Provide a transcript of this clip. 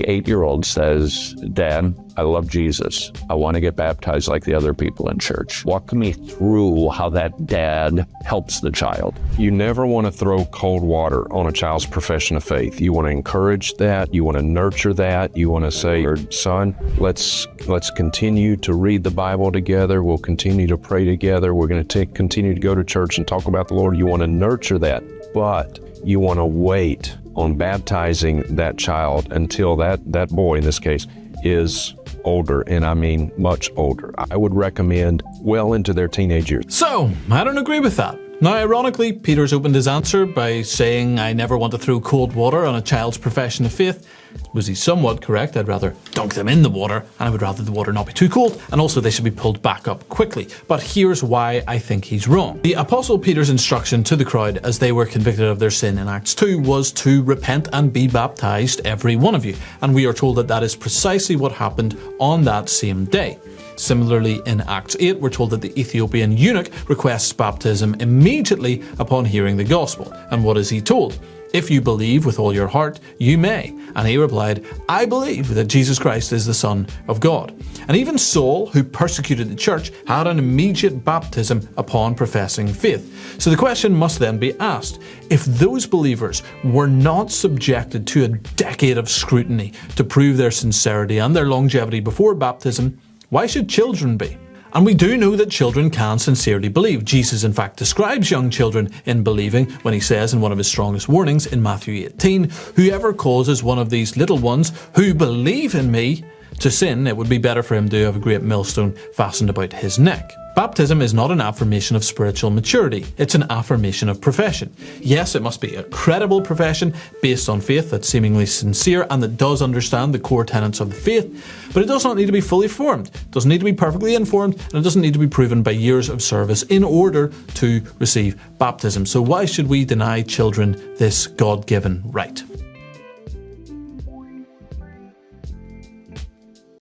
8-year-old says, Dad, I love Jesus. I want to get baptized like the other people in church. Walk me through how that dad helps the child. You never want to throw cold water on a child's profession of faith. You want to encourage that. You want to nurture that. You want to say, son, let's continue to read the Bible together. We'll continue to pray together. We're going to continue to go to church and talk about the Lord. You want to nurture that, but you want to wait on baptizing that child until that boy, in this case, is older, and I mean much older. I would recommend well into their teenage years. So, I don't agree with that. Now, ironically, Peter's opened his answer by saying, I never want to throw cold water on a child's profession of faith. Was he somewhat correct? I'd rather dunk them in the water, and I would rather the water not be too cold, and also they should be pulled back up quickly. But here's why I think he's wrong. The Apostle Peter's instruction to the crowd as they were convicted of their sin in Acts 2 was to repent and be baptized, every one of you. And we are told that that is precisely what happened on that same day. Similarly, in Acts 8, we're told that the Ethiopian eunuch requests baptism immediately upon hearing the gospel. And what is he told? If you believe with all your heart, you may. And he replied, I believe that Jesus Christ is the Son of God. And even Saul, who persecuted the church, had an immediate baptism upon professing faith. So the question must then be asked, if those believers were not subjected to a decade of scrutiny to prove their sincerity and their longevity before baptism, why should children be? And we do know that children can sincerely believe. Jesus, in fact, describes young children in believing when he says in one of his strongest warnings in Matthew 18, whoever causes one of these little ones who believe in me to sin, it would be better for him to have a great millstone fastened about his neck. Baptism is not an affirmation of spiritual maturity, it's an affirmation of profession. Yes, it must be a credible profession based on faith that's seemingly sincere and that does understand the core tenets of the faith, but it does not need to be fully formed, it doesn't need to be perfectly informed, and it doesn't need to be proven by years of service in order to receive baptism. So why should we deny children this God-given right?